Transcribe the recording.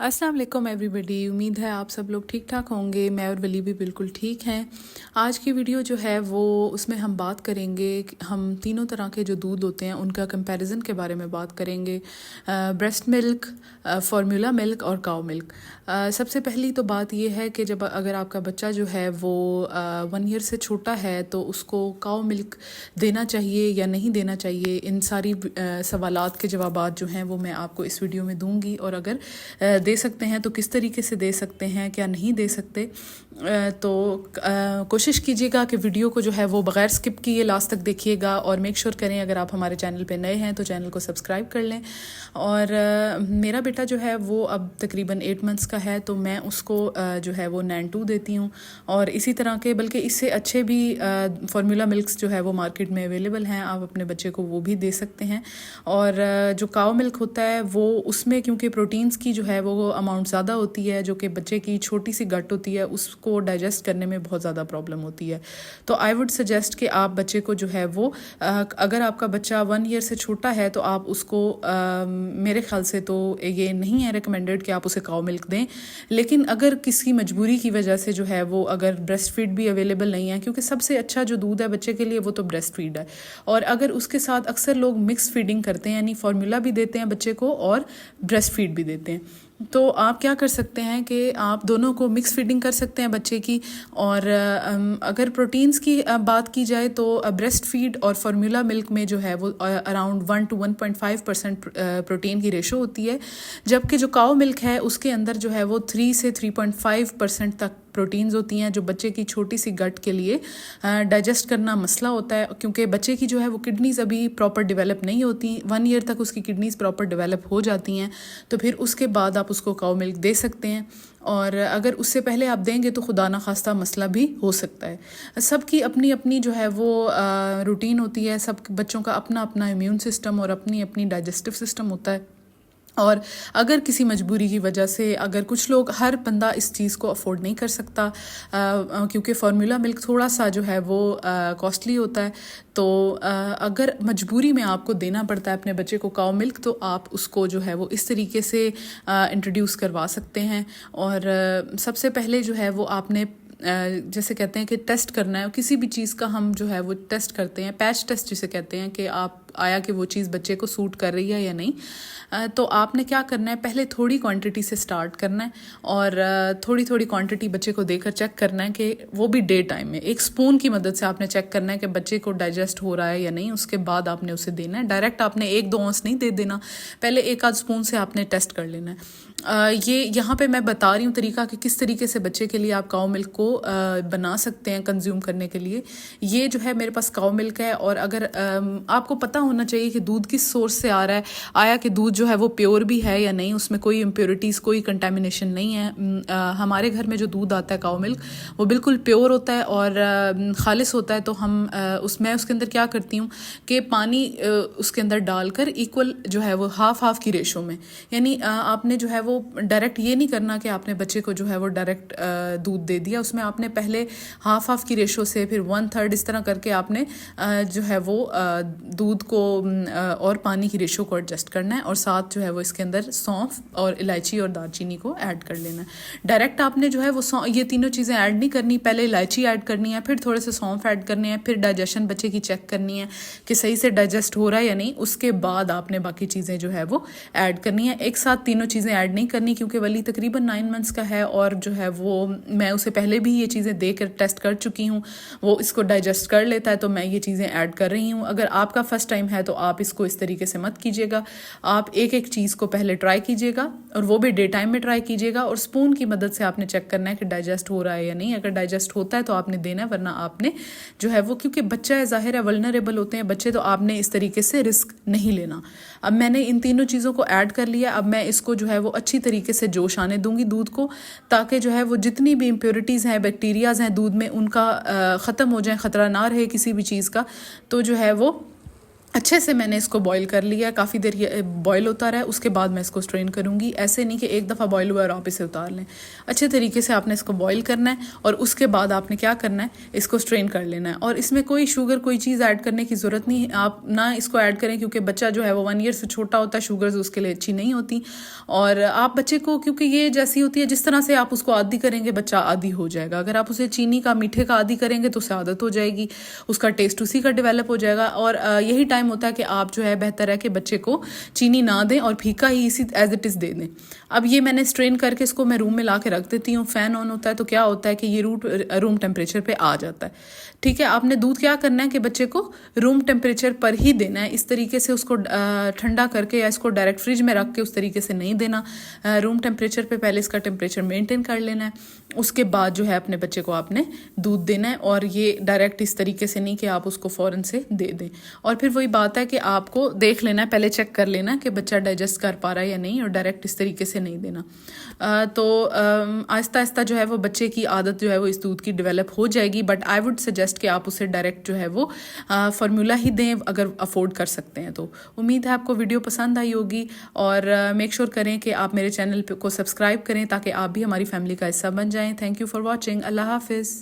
अस्सलाम वालेकुम एवरीबॉडी। उम्मीद है आप सब लोग ठीक ठाक होंगे। मैं और वली भी बिल्कुल ठीक हैं। आज की वीडियो जो है वो उसमें हम बात करेंगे, हम तीनों तरह के जो दूध होते हैं उनका कंपैरिजन के बारे में बात करेंगे, ब्रेस्ट मिल्क, फार्मूला मिल्क और काऊ मिल्क। सबसे पहली तो बात ये है कि जब अगर आपका बच्चा जो है वो 1 ईयर से छोटा है तो उसको काऊ मिल्क देना चाहिए या नहीं देना चाहिए, इन सारी सवालात के जवाबात जो हैं वो मैं आपको इस वीडियो में दूंगी। और अगर दे सकते हैं तो किस तरीके से दे सकते हैं, क्या नहीं दे सकते, तो कोशिश कीजिएगा कि वीडियो को जो है वो बग़ैर स्किप किए लास्ट तक देखिएगा। और मेक श्योर करें अगर आप हमारे चैनल पे नए हैं तो चैनल को सब्सक्राइब कर लें। और मेरा बेटा जो है वो अब तकरीबन 8 मंथ्स का है, तो मैं उसको जो है वो नैन 2 देती हूँ। और इसी तरह के बल्कि इससे अच्छे भी फार्मूला मिल्क्स जो है वो मार्केट में अवेलेबल हैं, आप अपने बच्चे को वो भी दे सकते हैं। और जो काऊ मिल्क होता है वो उसमें क्योंकि प्रोटीन्स की जो है वो अमाउंट ज़्यादा होती है, जो कि बच्चे की छोटी सी गट होती है उसको डाइजेस्ट करने में बहुत ज़्यादा प्रॉब्लम होती है। तो आई वुड सजेस्ट कि आप बच्चे को जो है वो अगर आपका बच्चा 1 ईयर से छोटा है तो आप उसको मेरे ख्याल से तो ये नहीं है रिकमेंडेड कि आप उसे काऊ मिल्क दें। लेकिन अगर किसी मजबूरी की वजह से जो है वो अगर ब्रेस्ट फीड भी अवेलेबल नहीं है, क्योंकि सबसे अच्छा जो दूध है बच्चे के लिए वो तो ब्रेस्ट फीड है। और अगर उसके साथ अक्सर लोग मिक्स फीडिंग करते हैं, यानी फार्मूला भी देते हैं बच्चे को और ब्रेस्ट फीड भी देते हैं, तो आप क्या कर सकते हैं कि आप दोनों को मिक्स फीडिंग कर सकते हैं बच्चे की। और अगर प्रोटीन्स की बात की जाए तो ब्रेस्ट फीड और फार्मूला मिल्क में जो है वो अराउंड 1 to 1.5% प्रोटीन की रेशो होती है, जबकि जो काऊ मिल्क है उसके अंदर जो है वो 3 से 3.5% तक प्रोटीन्स होती हैं, जो बच्चे की छोटी सी गट के लिए डाइजेस्ट करना मसला होता है, क्योंकि बच्चे की जो है वो किडनीज अभी प्रॉपर डेवलप नहीं होती। 1 ईयर तक उसकी किडनीज प्रॉपर डेवलप हो जाती हैं, तो फिर उसके बाद आप उसको काऊ मिल्क दे सकते हैं। और अगर उससे पहले आप देंगे तो खुदा ना खास्ता मसला भी हो सकता है। सबकी अपनी अपनी जो है वो रूटीन होती है, सब बच्चों का अपना अपना इम्यून सिस्टम और अपनी अपनी डाइजेस्टिव सिस्टम होता है। और अगर किसी मजबूरी की वजह से, अगर कुछ लोग, हर बंदा इस चीज़ को अफोर्ड नहीं कर सकता क्योंकि फार्मूला मिल्क थोड़ा सा जो है वो कॉस्टली होता है, तो अगर मजबूरी में आपको देना पड़ता है अपने बच्चे को काऊ मिल्क, तो आप उसको जो है वो इस तरीके से इंट्रोड्यूस करवा सकते हैं। और सबसे पहले जो है वो आपने जैसे कहते हैं कि टेस्ट करना है किसी भी चीज़ का, हम जो है वो टेस्ट करते हैं, पैच टेस्ट जिसे कहते हैं, कि आप आया कि वो चीज़ बच्चे को सूट कर रही है या नहीं। तो आपने क्या करना है, पहले थोड़ी क्वांटिटी से स्टार्ट करना है और थोड़ी थोड़ी क्वांटिटी बच्चे को देकर चेक करना है कि वो भी डे टाइम में एक स्पून की मदद से आपने चेक करना है कि बच्चे को डाइजेस्ट हो रहा है या नहीं। उसके बाद आपने उसे देना है। डायरेक्ट आपने 1-2 औंस नहीं दे देना, पहले 1 आध स्पून से आपने टेस्ट कर लेना है। ये यहाँ पे मैं बता रही हूँ तरीका कि किस तरीके से बच्चे के लिए आप काऊ मिल्क को बना सकते हैं कंज्यूम करने के लिए। ये जो है मेरे पास काऊ मिल्क है, और अगर आपको पता होना चाहिए कि दूध किस सोर्स से आ रहा है, आया कि दूध जो है वो प्योर भी है या नहीं, उसमें कोई इम्प्योरिटीज़, कोई कंटेमिनेशन नहीं है। हमारे घर में जो दूध आता है काऊ मिल्क वो बिल्कुल प्योर होता है और खालिस होता है। तो हम उसमें उसके अंदर क्या करती हूँ कि पानी उसके अंदर डालकर इक्वल जो है वो हाफ की रेशो में, यानी आपने जो है वो डायरेक्ट ये नहीं करना कि आपने बच्चे को जो है वो डायरेक्ट दूध दे दिया, उसमें आपने पहले हाफ की रेशो से, फिर 1/3 इस तरह करके आपने जो है वो दूध को और पानी की रेशो को एडजस्ट करना है। और साथ जो है वो इसके अंदर सौंफ और इलायची और दालचीनी को ऐड कर लेना है। डायरेक्ट आपने जो है वो ये तीनों चीज़ें ऐड नहीं करनी, पहले इलायची ऐड करनी है, फिर थोड़े से सौंफ ऐड करने हैं, फिर डाइजेशन बच्चे की चेक करनी है कि सही से डाइजेस्ट हो रहा है या नहीं, उसके बाद आपने बाकी चीज़ें जो है वो ऐड करनी है। एक साथ तीनों चीज़ें ऐड नहीं करनी, क्योंकि वली तकरीबन 9 मंथ्स का है और जो है वो मैं उसे पहले भी ये चीज़ें देकर टेस्ट कर चुकी हूँ, वो इसको डाइजेस्ट कर लेता है, तो मैं ये चीज़ें ऐड कर रही हूँ। अगर आपका फर्स्ट टाइम है तो आप इसको इस तरीके से मत कीजिएगा, आप एक एक चीज़ को पहले ट्राई कीजिएगा और वो भी डे टाइम में ट्राई कीजिएगा। और स्पून की मदद से आपने चेक करना है कि डाइजेस्ट हो रहा है या नहीं। अगर डाइजेस्ट होता है तो आपने देना है, वरना आपने जो है वो, क्योंकि बच्चा है ज़ाहिर है वल्नरेबल होते हैं बच्चे, तो आपने इस तरीके से रिस्क नहीं लेना। अब मैंने इन तीनों चीज़ों को ऐड कर लिया, अब मैं इसको जो है वो अच्छी तरीके से जोश आने दूंगी दूध को, ताकि जो है वो जितनी भी इम्प्योरिटीज़ हैं, बैक्टीरियाज़ हैं दूध में, उनका ख़त्म हो जाए, ख़तरा ना रहे किसी भी चीज़ का। तो जो है वो अच्छे से मैंने इसको बॉईल कर लिया, काफ़ी देर ये बॉईल होता रहा है, उसके बाद मैं इसको स्ट्रेन करूँगी। ऐसे नहीं कि एक दफ़ा बॉईल हुआ और आप इसे उतार लें, अच्छे तरीके से आपने इसको बॉईल करना है और उसके बाद आपने क्या करना है, इसको स्ट्रेन कर लेना है। और इसमें कोई शुगर कोई चीज़ ऐड करने की ज़रूरत नहीं है, आप ना इसको ऐड करें क्योंकि बच्चा जो है वो 1 ईयर से छोटा होता है, शुगर्स उसके लिए अच्छी नहीं होती। और आप बच्चे को, क्योंकि ये जैसी होती है जिस तरह से आप उसको आदी करेंगे बच्चा आदी हो जाएगा। अगर आप उसे चीनी का मीठे का आदी करेंगे तो उसे आदत हो जाएगी, उसका टेस्ट उसी का डेवलप हो जाएगा। और यही टाइम होता है कि आप जो है बेहतर है कि बच्चे को चीनी ना दें और फीका ही इसी एज इट इज़ दे दें। अब ये मैंने स्ट्रेन करके इसको मैं रूम में ला के रख देती हूँ। फ़ैन ऑन होता है तो क्या होता है कि ये रूम टेम्परेचर पे आ जाता है। ठीक है, आपने दूध क्या करना है कि बच्चे को रूम टेम्परेचर पर ही देना है। इस तरीके से उसको ठंडा करके या इसको डायरेक्ट फ्रिज में रख के उस तरीके से नहीं देना। रूम टेम्परेचर पे पहले इसका टेम्परेचर मेंटेन कर लेना है, उसके बाद जो है अपने बच्चे को आपने दूध देना है। और ये डायरेक्ट इस तरीके से नहीं कि आप उसको फ़ौरन से दे दें। और फिर वही बात है कि आपको देख लेना है, पहले चेक कर लेना है कि बच्चा डाइजेस्ट कर पा रहा है या नहीं, और डायरेक्ट इस तरीके से नहीं देना। तो आहिस्ता आहिस्ता जो है वो बच्चे की आदत जो है वो इस दूध की डेवलप हो जाएगी। बट आई वुड सजेस्ट कि आप उसे डायरेक्ट जो है वो फार्मूला ही दें अगर अफोर्ड कर सकते हैं तो। उम्मीद है आपको वीडियो पसंद आई होगी, और मेक श्योर करें कि आप मेरे चैनल को सब्सक्राइब करें ताकि आप भी हमारी फैमिली का हिस्सा बन जाएं। Thank you for watching. अल्लाह हाफिज़।